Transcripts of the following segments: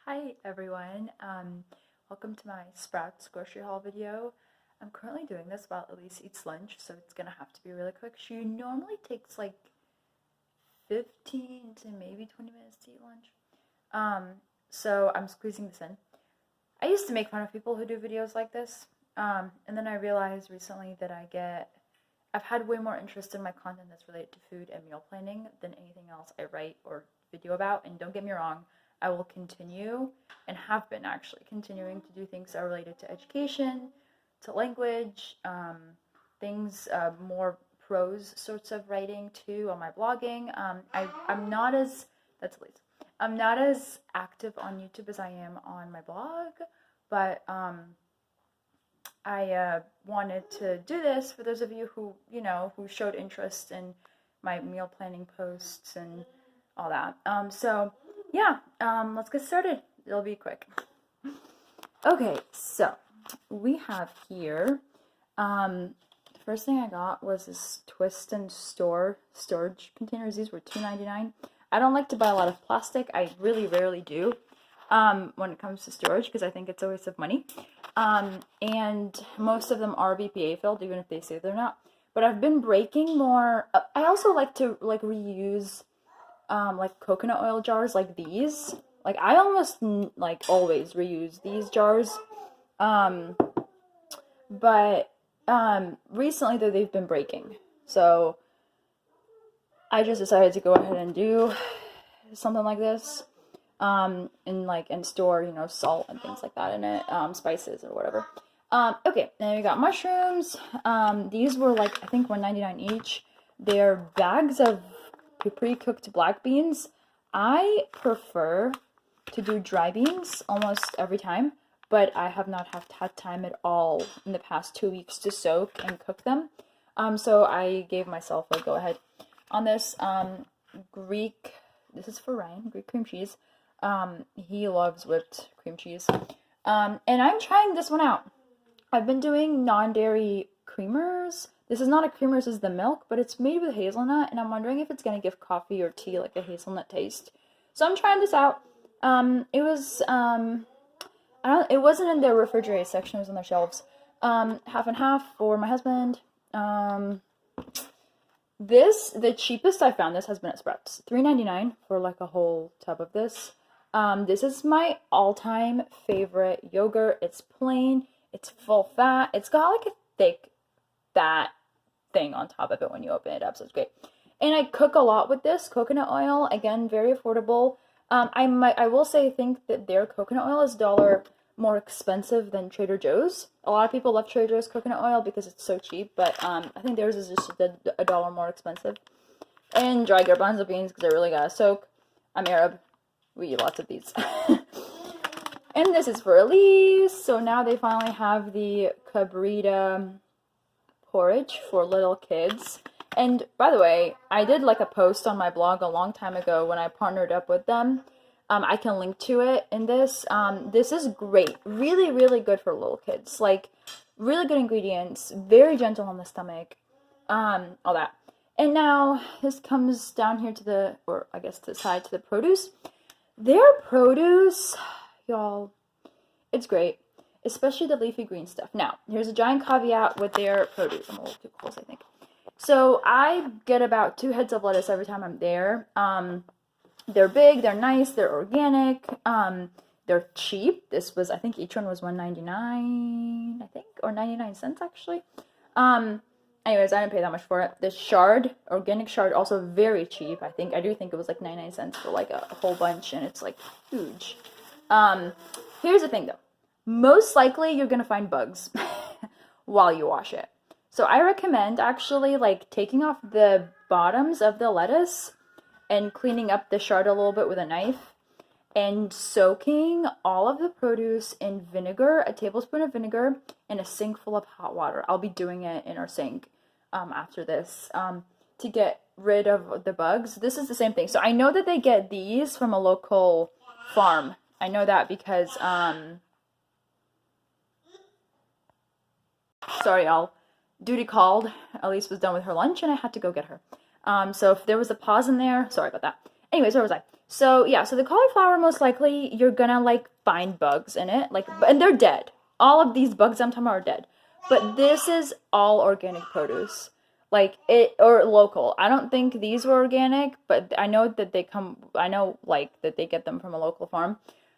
Hi everyone, welcome to my Sprouts grocery haul video. I'm currently doing this while Elise eats lunch, so it's gonna have to be really quick. She normally takes like 15 to maybe 20 minutes to eat lunch. So I'm squeezing this in. I used to make fun of people who do videos like this, and then I realized recently that I've had way more interest in my content that's related to food and meal planning than anything else I write or video about. And don't get me wrong, I will continue and have been actually continuing to do things that are related to education, to language, things more prose sorts of writing too on my blogging. I'm not as that's Elise. I'm not as active on YouTube as I am on my blog, but I wanted to do this for those of you who, who showed interest in my meal planning posts and all that. Let's get started. It'll be quick. Okay, so we have here, the first thing I got was this Twist and Store storage containers. These were $2.99. I don't like to buy a lot of plastic. I really rarely do when it comes to storage because I think it's a waste of money. And most of them are BPA filled, even if they say they're not. But I've been breaking more. I also like to reuse like coconut oil jars like these. Like I almost always reuse these jars. But recently though they've been breaking. So I just decided to go ahead and do something like this. And store, salt and things like that in it, spices or whatever. Okay, then we got mushrooms. These were I think $1.99 each. They're bags of pre-cooked black beans. I prefer to do dry beans almost every time, but I have not had time at all in the past 2 weeks to soak and cook them. So I gave myself a go ahead on this. This is for Ryan, Greek cream cheese. He loves whipped cream cheese. And I'm trying this one out. I've been doing non-dairy creamers. This is not a creamer, this is the milk, but it's made with hazelnut, and I'm wondering if it's going to give coffee or tea like a hazelnut taste. So I'm trying this out. It wasn't in their refrigerator section, it was on their shelves. Half and half for my husband. The cheapest I found this has been at Sprouts. $3.99 for a whole tub of this. This is my all-time favorite yogurt. It's plain, it's full fat, it's got a thick fat thing on top of it when you open it up, so it's great. And I cook a lot with this coconut oil. Again, very affordable. I will say I think that their coconut oil is $1 more expensive than Trader Joe's. A lot of people love Trader Joe's coconut oil because it's so cheap, but I think theirs is just $1 more expensive. And dry garbanzo beans because I really gotta soak. I'm Arab. We eat lots of these. And this is for Elise. So now they finally have the cabrita porridge for little kids. And by the way, I did a post on my blog a long time ago when I partnered up with them. I can link to it in this. This is great. Really, really good for little kids. Really good ingredients. Very gentle on the stomach. All that. And now this comes down here to the side to the produce. Their produce, y'all, it's great. Especially the leafy green stuff. Now, here's a giant caveat with their produce. I'm a little too close, I think. So I get about 2 heads of lettuce every time I'm there. They're big, they're nice, they're organic, they're cheap. This was, I think each one was $1.99, I think, or 99 cents actually. Anyways, I didn't pay that much for it. The organic chard, also very cheap. I do think it was 99 cents for a whole bunch, and it's huge. Here's the thing though. Most likely you're gonna find bugs while you wash it. So I recommend actually taking off the bottoms of the lettuce and cleaning up the chard a little bit with a knife and soaking all of the produce in vinegar, a tablespoon of vinegar, and a sink full of hot water. I'll be doing it in our sink after this to get rid of the bugs. This is the same thing. So I know that they get these from a local farm. I know that because, sorry y'all, duty called. Elise was done with her lunch and I had to go get her. So if there was a pause in there, sorry about that. Anyways, where was I? So yeah, so the cauliflower, most likely you're gonna like find bugs in it, like, and they're dead. All of these bugs I'm talking about are dead. But this is all organic produce, like it, or local. I don't think these were organic, but I know that they come. I know like that they get them from a local farm.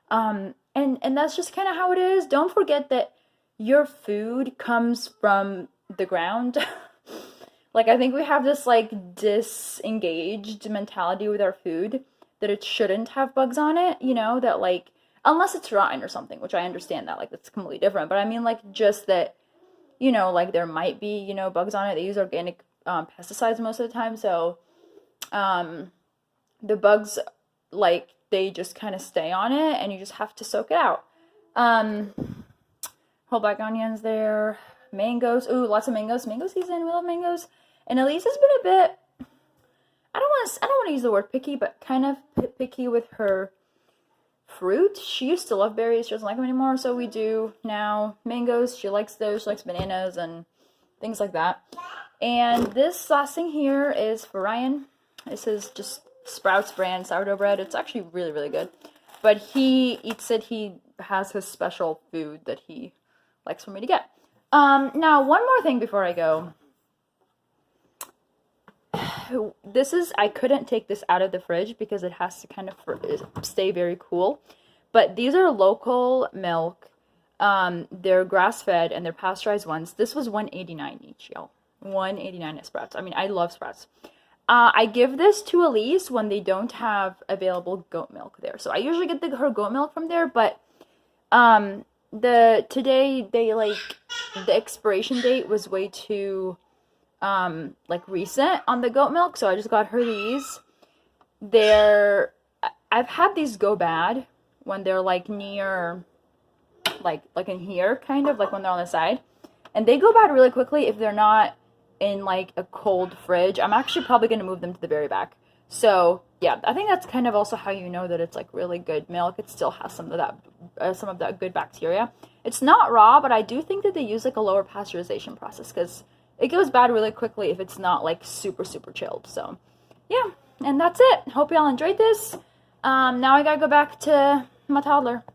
And that's just kind of how it is. Don't forget that your food comes from the ground. Like, I think we have this like disengaged mentality with our food that it shouldn't have bugs on it, you know, that like unless it's rotten or something, which I understand that like that's completely different. But I mean like just that, you know, like there might be, you know, bugs on it. They use organic pesticides most of the time, so the bugs like they just kind of stay on it, and you just have to soak it out. Um, Whole black onions there, mangoes. Ooh, lots of mangoes. Mango season. We love mangoes. And Elise has been a bit. I don't want to use the word picky, but kind of picky with her fruit. She used to love berries. She doesn't like them anymore, so we do now mangoes. She likes those. She likes bananas and things like that. And this last thing here is for Ryan. This is just Sprouts brand sourdough bread. It's actually really, really good. But he eats it. He has his special food that he likes for me to get. Now, one more thing before I go. I couldn't take this out of the fridge because it has to kind of stay very cool. But these are local milk. They're grass-fed and they're pasteurized ones. This was $1.89 each, y'all. $1.89 at Sprouts. I mean, I love Sprouts. I give this to Elise when they don't have available goat milk there. So I usually get her goat milk from there, but today they like the expiration date was way too like recent on the goat milk, so I just got her these. I've had these go bad when they're like near like in here, kind of like when they're on the side, and they go bad really quickly if they're not in like a cold fridge. I'm actually probably going to move them to the very back. So yeah, I think that's kind of also how you know that it's like really good milk. It still has some of that good bacteria. It's not raw, but I do think that they use like a lower pasteurization process because it goes bad really quickly if it's not like super chilled. So yeah, and that's it. Hope y'all enjoyed this. Now I gotta go back to my toddler.